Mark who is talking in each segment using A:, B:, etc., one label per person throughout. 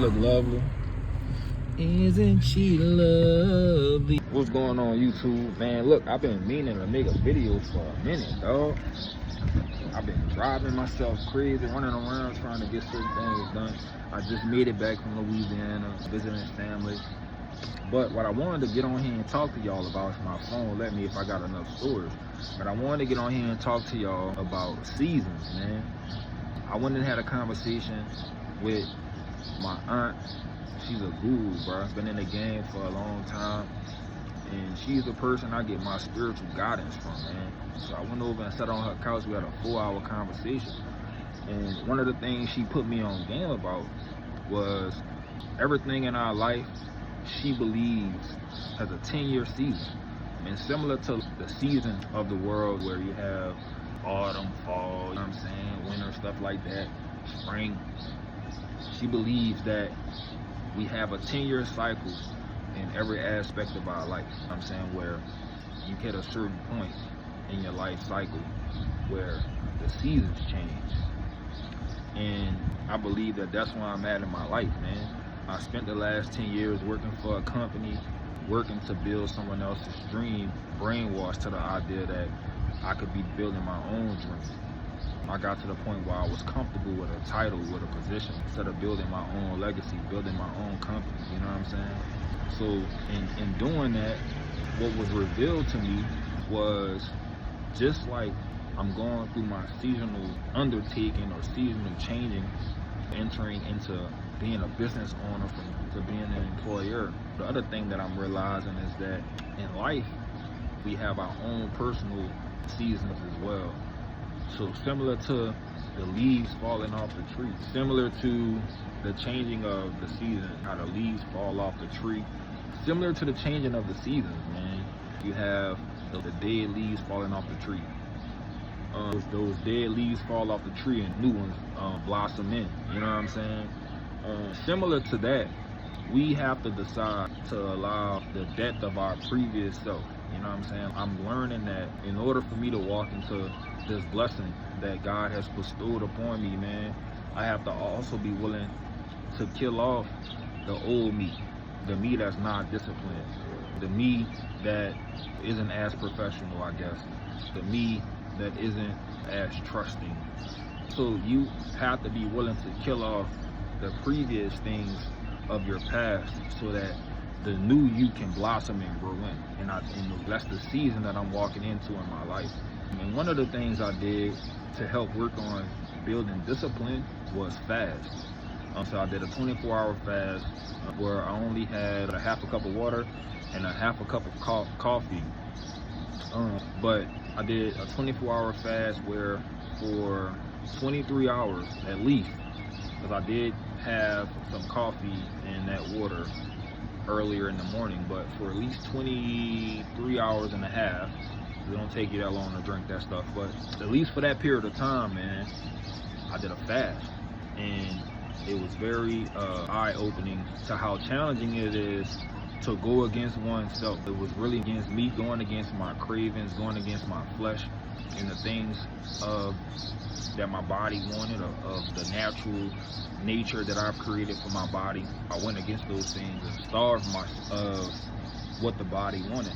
A: look lovely. Isn't she lovely? What's going on, YouTube? Man, look, I've been meaning to make a video for a minute, dog. I've been driving myself crazy, running around trying to get certain things done. I just made it back from Louisiana, visiting family. But what I wanted to get on here and talk to y'all about, is my phone let me if I got enough storage. But I wanted to get on here and talk to y'all about seasons, man. I went and had a conversation with my aunt. She's a guru, bro. Been in the game for a long time. And she's the person I get my spiritual guidance from, man. So I went over and sat on her couch. We had a 4-hour conversation. And one of the things she put me on game about was everything in our life she believes has a 10-year season. And similar to the season of the world where you have autumn, fall, you know what I'm saying, winter, stuff like that, spring, she believes that we have a 10-year cycle in every aspect of our life. You know what I'm saying, where you hit a certain point in your life cycle where the seasons change. And I believe that that's where I'm at in my life, man. I spent the last 10 years working for a company, working to build someone else's dream, brainwashed to the idea that I could be building my own dream. I got to the point where I was comfortable with a title, with a position, instead of building my own legacy, building my own company, you know what I'm saying? So in doing that, what was revealed to me was just like I'm going through my seasonal undertaking or seasonal changing, entering into being a business owner to being an employer. The other thing that I'm realizing is that in life, we have our own personal seasons as well. So similar to the leaves falling off the tree, similar to the changing of the season, how the leaves fall off the tree, similar to the changing of the seasons, man. You have the dead leaves falling off the tree. Those dead leaves fall off the tree and new ones blossom in, you know what I'm saying? Similar to that, we have to decide to allow the death of our previous self. You know what I'm saying? I'm learning that in order for me to walk into this blessing that God has bestowed upon me, man, I have to also be willing to kill off the old me, the me that's not disciplined, the me that isn't as professional, I guess, the me that isn't as trusting. So you have to be willing to kill off the previous things of your past so that the new you can blossom and grow in. And that's the season that I'm walking into in my life. And one of the things I did to help work on building discipline was fast. So I did a 24-hour fast where I only had a half a cup of water and a half a cup of coffee. But I did a 24-hour fast where for 23 hours at least, because I did have some coffee and that water earlier in the morning, but for at least 23 hours and a half, it don't take you that long to drink that stuff, but at least for that period of time, man, I did a fast. And it was very eye-opening to how challenging it is to go against oneself. It was really against me, going against my cravings, going against my flesh and the things that my body wanted, of the natural nature that I've created for my body. I went against those things and starved of what the body wanted.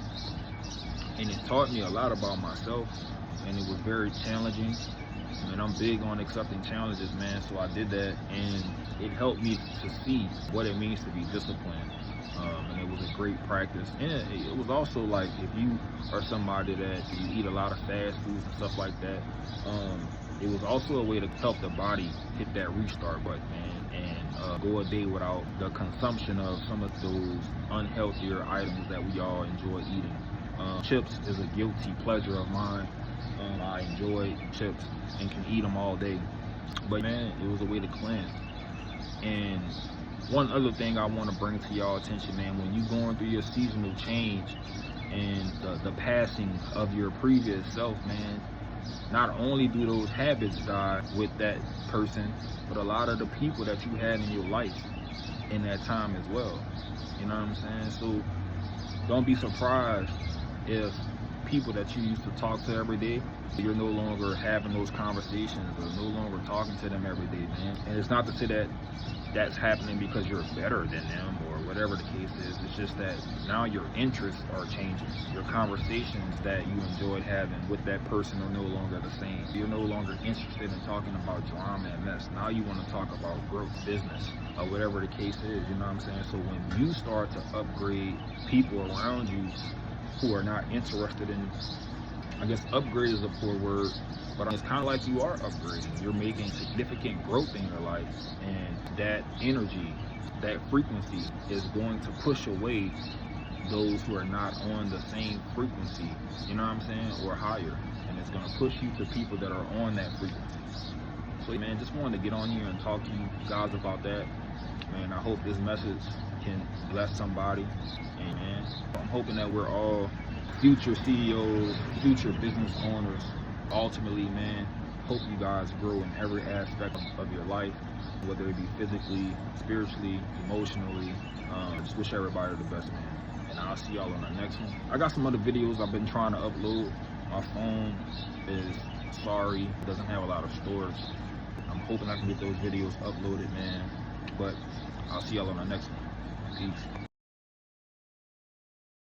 A: And it taught me a lot about myself, and it was very challenging. And I'm big on accepting challenges, man, so I did that, and it helped me to see what it means to be disciplined. And it was a great practice. And it was also like, if you are somebody that you eat a lot of fast foods and stuff like that, it was also a way to help the body hit that restart button, man, and go a day without the consumption of some of those unhealthier items that we all enjoy eating. Chips is a guilty pleasure of mine. I enjoy chips and can eat them all day. But man, it was a way to cleanse. And one other thing I want to bring to y'all attention, man, when you're going through your seasonal change and the passing of your previous self, man, not only do those habits die with that person, but a lot of the people that you had in your life in that time as well. You know what I'm saying? So don't be surprised if people that you used to talk to every day, you're no longer having those conversations or no longer talking to them every day, man. And it's not to say that that's happening because you're better than them or whatever the case is. It's just that now your interests are changing. Your conversations that you enjoyed having with that person are no longer the same. You're no longer interested in talking about drama and mess. Now you want to talk about growth, business, or whatever the case is. You know what I'm saying? So when you start to upgrade people around you who are not interested in, I guess upgrade is a poor word, but it's kind of like you are upgrading. You're making significant growth in your life, and that energy, that frequency is going to push away those who are not on the same frequency, you know what I'm saying, or higher. And it's going to push you to people that are on that frequency. So, man, just wanted to get on here and talk to you guys about that. Man, I hope this message can bless somebody. And, man, I'm hoping that we're all future CEOs, future business owners. Ultimately, man, hope you guys grow in every aspect of your life, whether it be physically, spiritually, emotionally. Just wish everybody the best, man. And I'll see y'all on the next one. I got some other videos I've been trying to upload. My phone is sorry, it doesn't have a lot of storage. I'm hoping I can get those videos uploaded, man. But I'll see y'all on the next one. Peace.